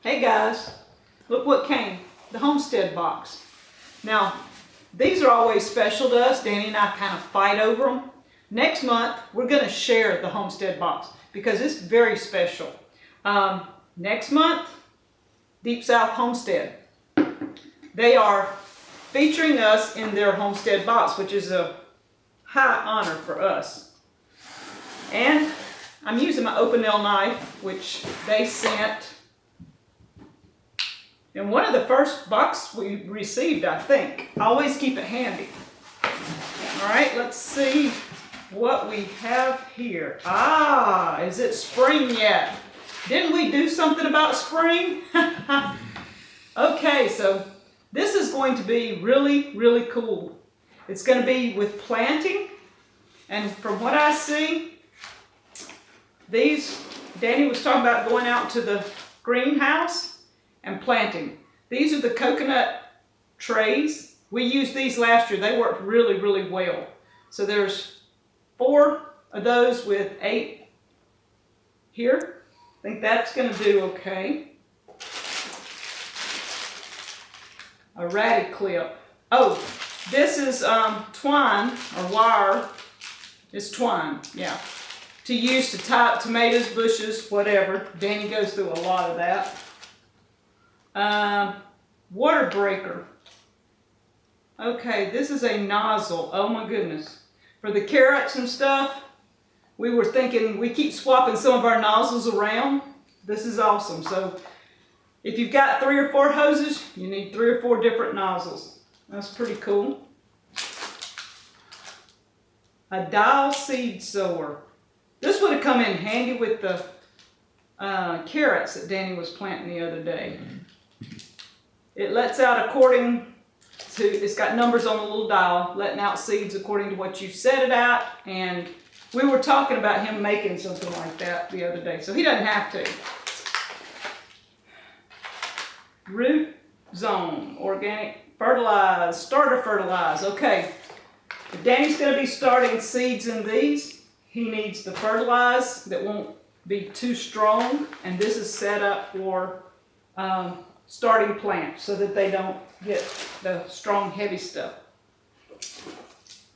Hey guys, look what came, the Homestead Box. Now, these are always special to us. Danny and I kind of fight over them. Next month, we're going to share the Homestead Box because it's very special. Next month, Deep South Homestead. They are featuring us in their Homestead Box, which is a high honor for us. And I'm using my open nail knife, which they sent in one of the first boxes we received, I think. I always keep it handy. All right, let's see what we have here. Ah, is it spring yet? Didn't we do something about spring? Okay, so this is going to be really, really cool. It's going to be with planting. And from what I see, Danny was talking about going out to the greenhouse and planting. These are the coconut trays. We used these last year. They worked really, really well. So there's 4 of those with 8 here. I think that's going to do okay. A ratty clip. Oh, this is twine or wire. It's twine, yeah. To use to tie up tomatoes, bushes, whatever. Danny goes through a lot of that. Water breaker. Okay, this is a nozzle. Oh my goodness. For the carrots and stuff, we were thinking we keep swapping some of our nozzles around. This is awesome. So if you've got 3 or 4 hoses, you need 3 or 4 different nozzles. That's pretty cool. A dial seed sower. This would have come in handy with the carrots that Danny was planting the other day. It lets out according to, it's got numbers on the little dial, letting out seeds according to what you set it at. And we were talking about him making something like that the other day, so he doesn't have to. Root zone, organic fertilize, starter fertilize. Okay, if Danny's going to be starting seeds in these, he needs the fertilize that won't be too strong, and this is set up for starting plants so that they don't get the strong, heavy stuff.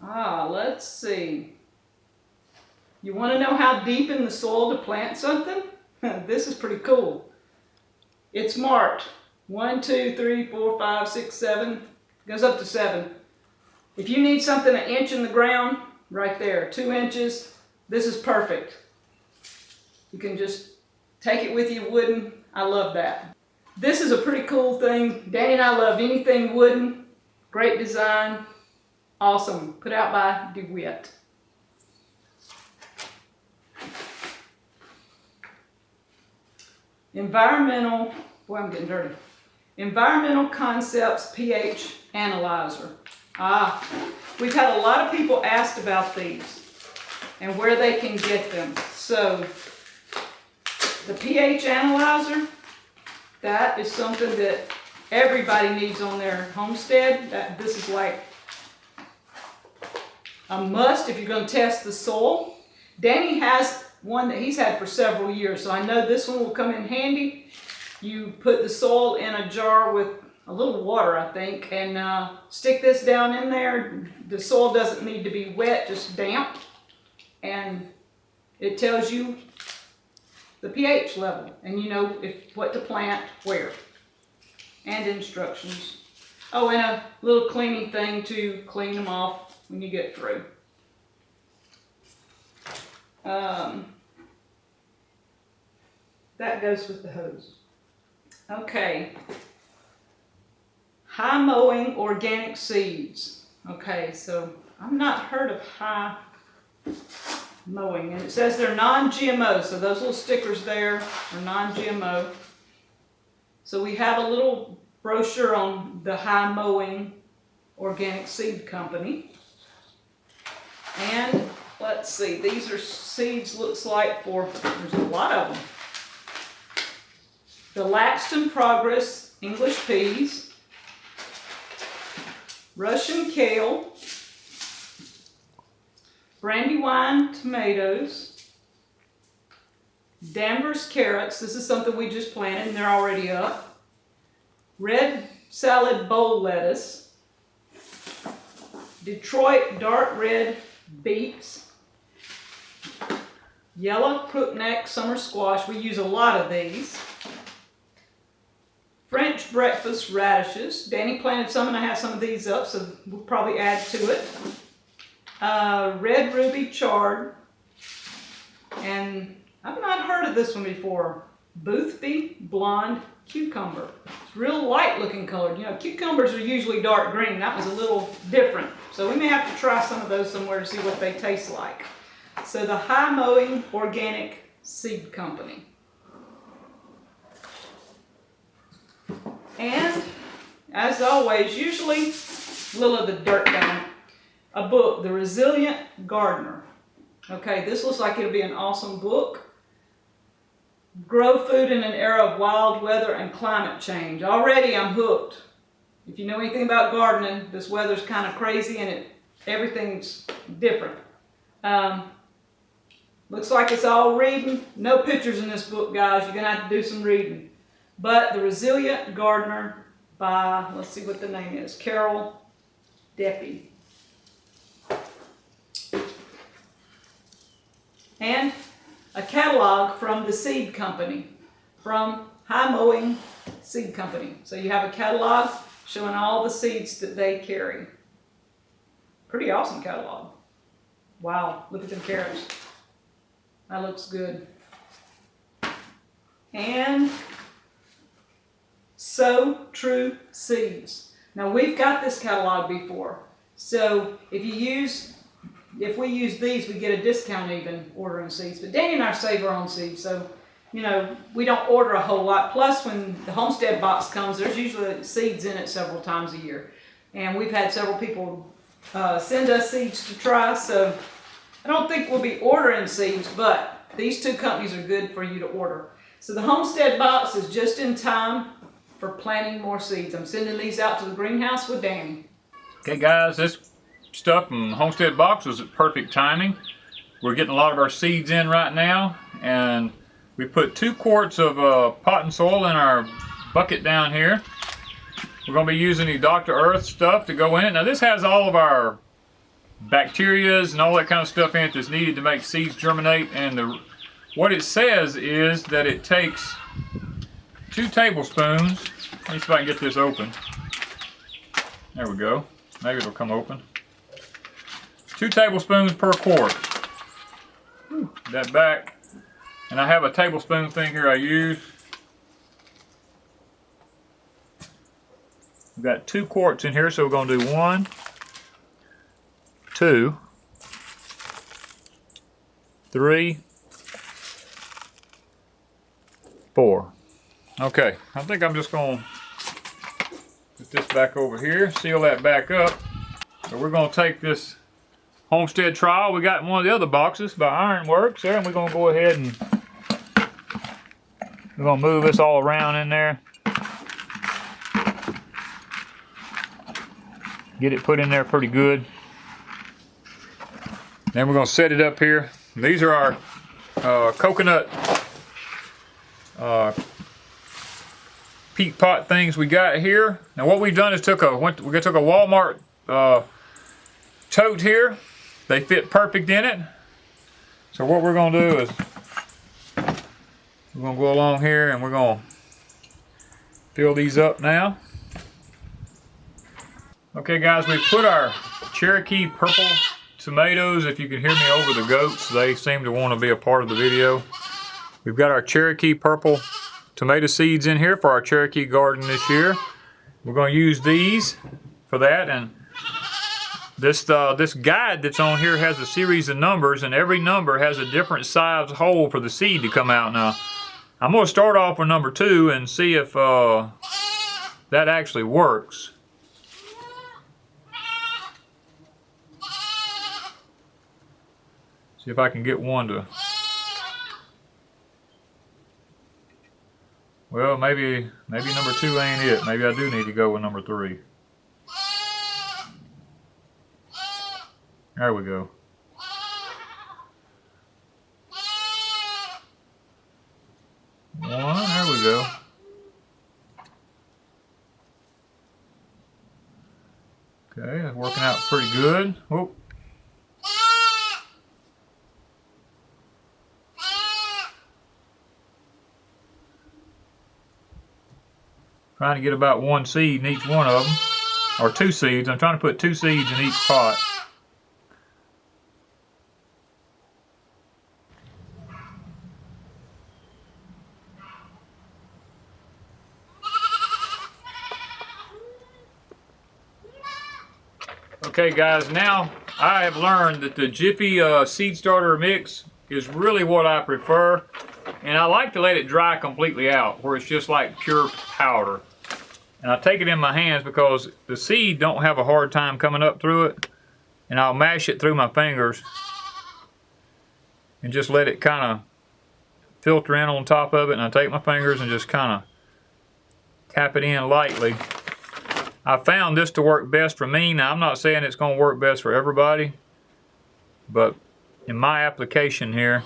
Let's see. You want to know how deep in the soil to plant something? This is pretty cool. It's marked 1, 2, 3, 4, 5, 6, 7. Goes up to 7. If you need something 1 inch in the ground, right there, 2 inches, this is perfect. You can just take it with you wooden. I love that. This is a pretty cool thing. Danny and I love anything wooden. Great design. Awesome. Put out by DeWitt. Environmental, boy, I'm getting dirty. Environmental Concepts pH Analyzer. We've had a lot of people asked about these and where they can get them. So the pH analyzer, that is something that everybody needs on their homestead. This is like a must if you're going to test the soil. Danny has one that he's had for several years, so I know this one will come in handy. You put the soil in a jar with a little water, I think, and stick this down in there. The soil doesn't need to be wet, just damp. And it tells you the pH level, and you know what to plant where, and instructions. Oh, and a little cleaning thing to clean them off when you get through. That goes with the hose. Okay. High mowing organic seeds. Okay, so I've not heard of high mowing, and it says they're non-GMO, so those little stickers there are non-GMO. So we have a little brochure on the High Mowing Organic Seed Company. And let's see, these are seeds, looks like, for, there's a lot of them. The Laxton Progress English peas, Russian kale, Brandywine tomatoes, Danvers carrots. This is something we just planted and they're already up. Red salad bowl lettuce. Detroit dark red beets. Yellow crookneck summer squash. We use a lot of these. French breakfast radishes. Danny planted some and I have some of these up, so we'll probably add to it. Red ruby chard. And I've not heard of this one before. Boothby blonde cucumber. It's real light looking colored. You know, cucumbers are usually dark green. That was a little different. So we may have to try some of those somewhere to see what they taste like. So the High Mowing Organic Seed Company. And as always, usually a little of the dirt down. A book, The Resilient Gardener. Okay, this looks like it'll be an awesome book. Grow food in an era of wild weather and climate change. Already I'm hooked. If you know anything about gardening, this weather's kind of crazy and everything's different. Looks like it's all reading. No pictures in this book, guys. You're going to have to do some reading. But The Resilient Gardener by, let's see what the name is, Carol Deppy. And a catalog from the seed company, from High Mowing Seed Company. So you have a catalog showing all the seeds that they carry. Pretty awesome catalog. Wow, look at them carrots. That looks good. And So True Seeds. Now we've got this catalog before. So if we use these, we get a discount even ordering seeds. But Danny and I save our own seeds, so you know, we don't order a whole lot. Plus, when the Homestead Box comes, there's usually seeds in it several times a year. And we've had several people send us seeds to try, so I don't think we'll be ordering seeds, but these two companies are good for you to order. So the Homestead Box is just in time for planting more seeds. I'm sending these out to the greenhouse with Danny. Okay guys, this stuff from Homestead Box was at perfect timing. We're getting a lot of our seeds in right now, and we put 2 quarts of potting soil in our bucket down here. We're going to be using the Dr. Earth stuff to go in it. Now this has all of our bacterias and all that kind of stuff in it that's needed to make seeds germinate, and what it says is that it takes 2 tablespoons. Let me see if I can get this open. There we go. Maybe it'll come open. 2 tablespoons per quart. Whew, that back. And I have a tablespoon thing here I use. We've got 2 quarts in here, so we're going to do 1, 2, 3, 4. Okay, I think I'm just going to put this back over here, seal that back up. So we're going to take this Homestead trial we got in one of the other boxes by Ironworks there, and we're going to go ahead and we're going to move this all around in there. Get it put in there pretty good. Then we're going to set it up here. These are our coconut peat pot things we got here. Now what we've done is took a Walmart tote here. They fit perfect in it. So what we're going to do is we're going to go along here and we're going to fill these up now. Okay guys, we've put our Cherokee Purple Tomatoes. If you can hear me over the goats, they seem to want to be a part of the video. We've got our Cherokee Purple Tomato seeds in here for our Cherokee garden this year. We're going to use these for that, and this guide that's on here has a series of numbers, and every number has a different size hole for the seed to come out. Now, I'm going to start off with number 2 and see if that actually works. See if I can get one to... Well, maybe number 2 ain't it. Maybe I do need to go with number 3. There we go. go. Okay, that's working out pretty good. Oh. Trying to get about 1 seed in each one of them, or 2 seeds. I'm trying to put 2 seeds in each pot. Okay guys, now I have learned that the Jiffy seed starter mix is really what I prefer, and I like to let it dry completely out where it's just like pure powder. And I take it in my hands because the seed don't have a hard time coming up through it, and I'll mash it through my fingers and just let it kind of filter in on top of it, and I take my fingers and just kind of tap it in lightly. I found this to work best for me. Now I'm not saying it's going to work best for everybody, but in my application here,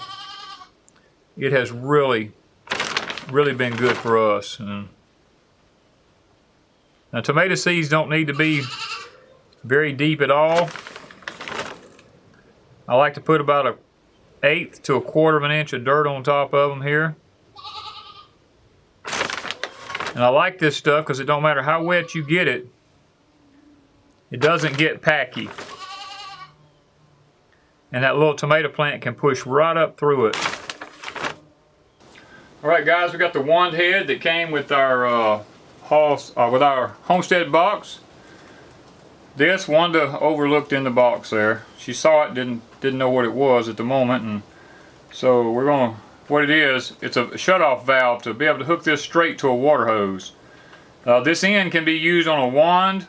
it has really been good for us. Now tomato seeds don't need to be very deep at all. I like to put about 1/8 to 1/4 of an inch of dirt on top of them here. And I like this stuff because it don't matter how wet you get it, it doesn't get packy. And that little tomato plant can push right up through it. Alright guys, we got the wand head that came with our Homestead Box. This Wanda overlooked in the box there. She saw it, didn't know what it was at the moment, and so we're gonna, what it is, it's a shutoff valve to be able to hook this straight to a water hose. This end can be used on a wand,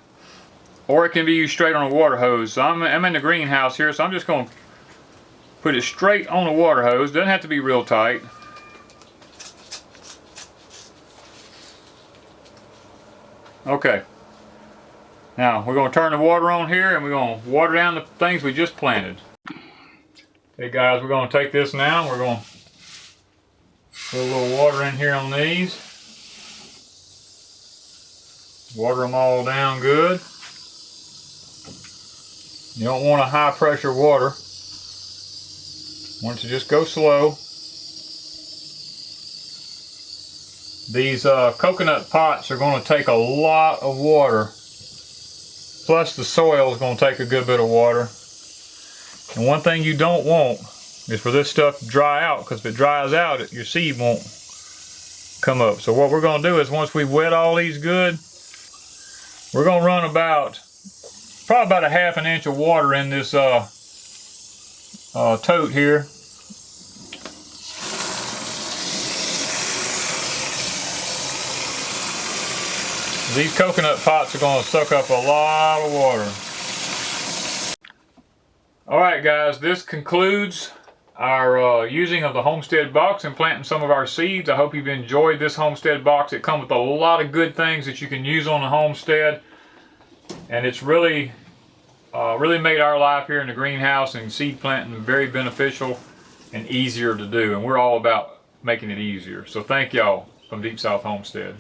or it can be used straight on a water hose. So I'm in the greenhouse here, so I'm just gonna put it straight on a water hose. Doesn't have to be real tight. Okay. Now we're going to turn the water on here and we're going to water down the things we just planted. Okay guys, we're going to take this now. We're going to put a little water in here on these. Water them all down good. You don't want a high pressure water. You want it to just go slow. These coconut pots are going to take a lot of water. Plus the soil is going to take a good bit of water. And one thing you don't want is for this stuff to dry out, because if it dries out, your seed won't come up. So what we're going to do is once we wet all these good, we're going to run probably about 1/2 inch of water in this tote here. These coconut pots are going to suck up a lot of water. Alright guys, this concludes our using of the Homestead Box and planting some of our seeds. I hope you've enjoyed this Homestead Box. It comes with a lot of good things that you can use on the homestead. And it's really made our life here in the greenhouse and seed planting very beneficial and easier to do. And we're all about making it easier. So thank y'all from Deep South Homestead.